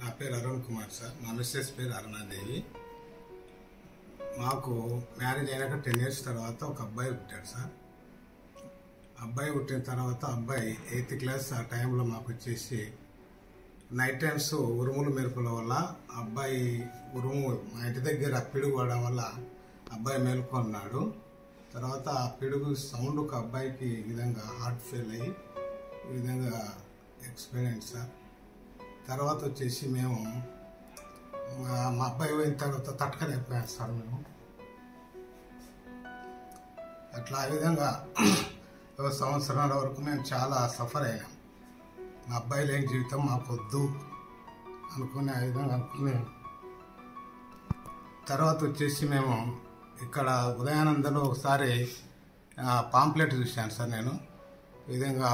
నా పేరు అరుణ్ కుమార్ సార్. మా మిస్సెస్ పేరు అరుణాదేవి. మాకు మ్యారేజ్ అయినాక 10 years తర్వాత ఒక అబ్బాయి పుట్టాడు సార్. అబ్బాయి పుట్టిన తర్వాత అబ్బాయి 8th class ఆ టైంలో మాకు వచ్చేసి నైట్ టైమ్స్ ఉరుములు మెరుపుల వల్ల అబ్బాయి మా ఇంటి దగ్గర పిడుగు పడడం వల్ల అబ్బాయి మేలుకొన్నాడు. తర్వాత ఆ పిడుగు సౌండ్కు అబ్బాయికి ఈ విధంగా హార్ట్ ఫెయిల్ అయ్యి ఈ విధంగా ఎక్స్పైర్ అయింది సార్. తర్వాత వచ్చేసి మేము మా అబ్బాయి పోయిన తర్వాత తట్టుకలేకపోయాం సార్. మేము అట్లా ఆ విధంగా 1 సంవత్సరాల వరకు మేము చాలా సఫర్ అయినాం. మా అబ్బాయి లేని జీవితం మాకు వద్దు అనుకునే ఆ విధంగా అనుకుని తర్వాత వచ్చేసి మేము ఇక్కడ ఉదయానందలో ఒకసారి పాంప్లెట్ చూశాను సార్. నేను ఈ విధంగా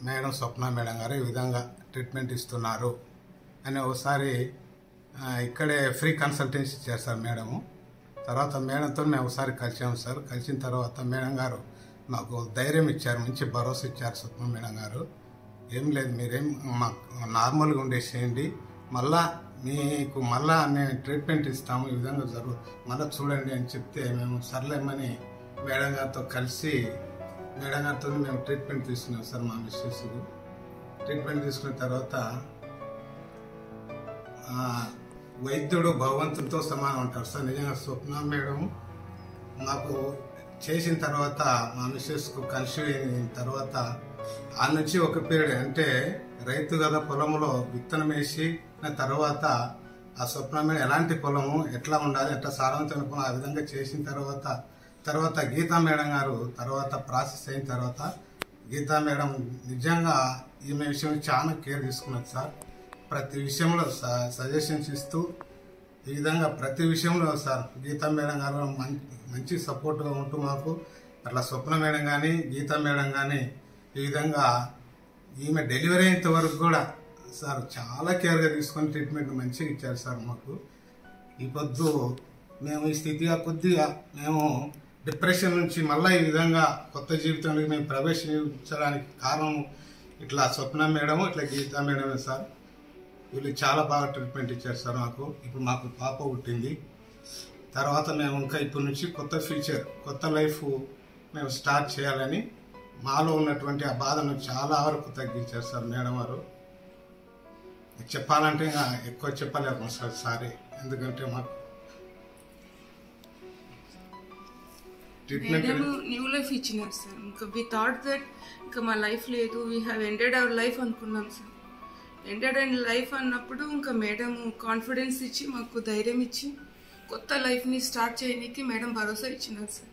మేడం స్వప్న మేడం గారు ఈ విధంగా ట్రీట్మెంట్ ఇస్తున్నారు అని ఒకసారి ఇక్కడే ఫ్రీ కన్సల్టెన్సీ ఇచ్చారు సార్ మేడము. తర్వాత మేడంతో మేము ఒకసారి కలిసాము సార్. కలిసిన తర్వాత మేడం గారు మాకు ధైర్యం ఇచ్చారు, మంచి భరోసా ఇచ్చారు స్వప్న మేడం గారు. ఏం లేదు, మీరేం నార్మల్గా ఉండేసేయండి, మీకు మళ్ళా మేము ట్రీట్మెంట్ ఇస్తాము, ఈ విధంగా మళ్ళీ చూడండి అని చెప్తే మేము సర్లేమని మేడం గారితో కలిసి మేడం గారితో మేము ట్రీట్మెంట్ తీసుకున్నాం సార్. మా మిస్సెస్ ట్రీట్మెంట్ తీసుకున్న తర్వాత వైద్యుడు భగవంతుడితో సమానం అంటారు సార్. నిజంగా స్వప్న మేడం మాకు చేసిన తర్వాత మా మిస్సెస్కు కన్సీవ్ అయిన తర్వాత ఆ నుంచి ఒక పీరియడ్ అంటే రైతు కదా పొలంలో విత్తనం వేసి తర్వాత ఆ స్వప్న మేడం ఎలాంటి పొలము ఎట్లా ఉండాలి ఎట్లా సారవంతమైన పొలం ఆ విధంగా చేసిన తర్వాత గీతా మేడం గారు తర్వాత ప్రాసెస్ అయిన తర్వాత గీతా మేడం నిజంగా ఈమె విషయం చాలా కేర్ తీసుకున్నది సార్. ప్రతి విషయంలో సజెషన్స్ ఇస్తూ ఈ విధంగా ప్రతి విషయంలో సార్ గీతా మేడం గారు మంచి సపోర్ట్గా ఉంటూ మాకు అట్లా స్వప్న మేడం కానీ గీతా మేడం కానీ ఈ విధంగా ఈమె డెలివరీ అయ్యేంత వరకు కూడా సార్ చాలా కేర్గా తీసుకొని ట్రీట్మెంట్ మంచిగా ఇచ్చారు సార్ మాకు. ఈ పొద్దు మేము ఈ స్థితిగా కొద్దిగా మేము డిప్రెషన్ నుంచి మళ్ళీ ఈ విధంగా కొత్త జీవితంలోకి మేము ప్రవేశించడానికి కారణం ఇట్లా స్వప్న మేడము ఇట్లా గీతా మేడమే సార్. వీళ్ళు చాలా బాగా ట్రీట్మెంట్ ఇచ్చారు సార్ మాకు. ఇప్పుడు మాకు పాప పుట్టింది. తర్వాత మేము ఇంకా ఇప్పటి నుంచి కొత్త ఫ్యూచర్ కొత్త లైఫ్ మేము స్టార్ట్ చేయాలని మాలో ఉన్నటువంటి ఆ బాధను చాలా వరకు తగ్గించారు సార్ మేడం గారు. చెప్పాలంటే ఇంకా ఎక్కువ చెప్పలేము సార్. సారీ, ఎందుకంటే మాకు ట్రీట్మెంట్ న్యూ లైఫ్ ఇచ్చినారు సార్. ఇంకా వి థాట్ దట్ ఇంకా మా లైఫ్ లేదు, we have ended our life అనుకున్నాం సార్. ఎండెడ్ అండ్ లైఫ్ అన్నప్పుడు ఇంకా మేడం కాన్ఫిడెన్స్ ఇచ్చి మాకు ధైర్యం ఇచ్చి కొత్త లైఫ్ని స్టార్ట్ చేయడానికి మేడం భరోసా ఇచ్చినారు సార్.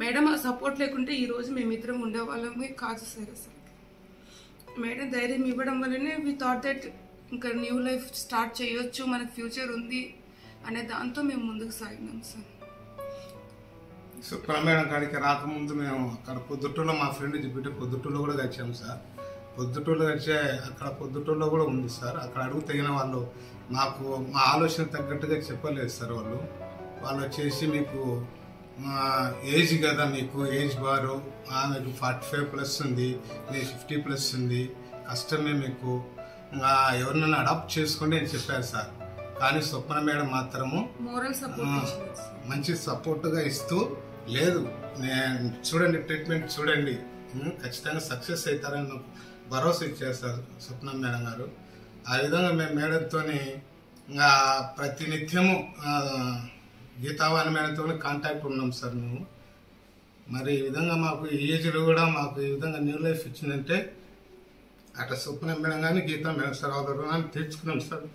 మేడం ఆ సపోర్ట్ లేకుంటే ఈరోజు మేమిద్దరం ఉండేవాళ్ళమే కాదు సార్. అసలు మేడం ధైర్యం ఇవ్వడం వల్లనే వి థాట్ దట్ ఇంకా న్యూ లైఫ్ స్టార్ట్ చేయొచ్చు, మనకు ఫ్యూచర్ ఉంది అనే దాంతో మేము ముందుకు సాగినాం సార్. స్వప్న మేడం కాడికి రాకముందు మేము అక్కడ పొద్దుటూరులో మా ఫ్రెండ్ చెప్పితే పొద్దుటూరులో కూడా కలిసాము సార్. పొద్దుటూరులో కలిసే అక్కడ పొద్దుటూరులో కూడా ఉంది సార్. అక్కడ అడుగు తగిన వాళ్ళు మాకు మా ఆలోచన తగ్గట్టుగా చెప్పలేదు సార్. వాళ్ళు వచ్చేసి మీకు ఏజ్ కదా, మీకు ఏజ్ బారు, మీకు 45+ ఉంది, మీకు 50+ ఉంది, కష్టమే, మీకు ఎవరినైనా అడాప్ట్ చేసుకోండి అని చెప్పారు సార్. కానీ స్వప్న మేడం మాత్రము మంచి సపోర్ట్గా ఇస్తూ లేదు చూడండి ట్రీట్మెంట్ చూడండి ఖచ్చితంగా సక్సెస్ అవుతారని భరోసా ఇచ్చారు సార్ స్వప్న మేడం గారు. ఆ విధంగా మేము మేడంతో ఇంకా ప్రతినిత్యము గీతావాణి మేడంతో కాంటాక్ట్ ఉన్నాం సార్ మేము. మరి ఈ విధంగా మాకు ఈ ఏజ్లో కూడా మాకు ఈ విధంగా న్యూ లైఫ్ ఇచ్చిందంటే అట్లా స్వప్న మేడం కానీ గీతా మేడం సార్ అవతరణాన్ని తెచ్చుకున్నాం సార్.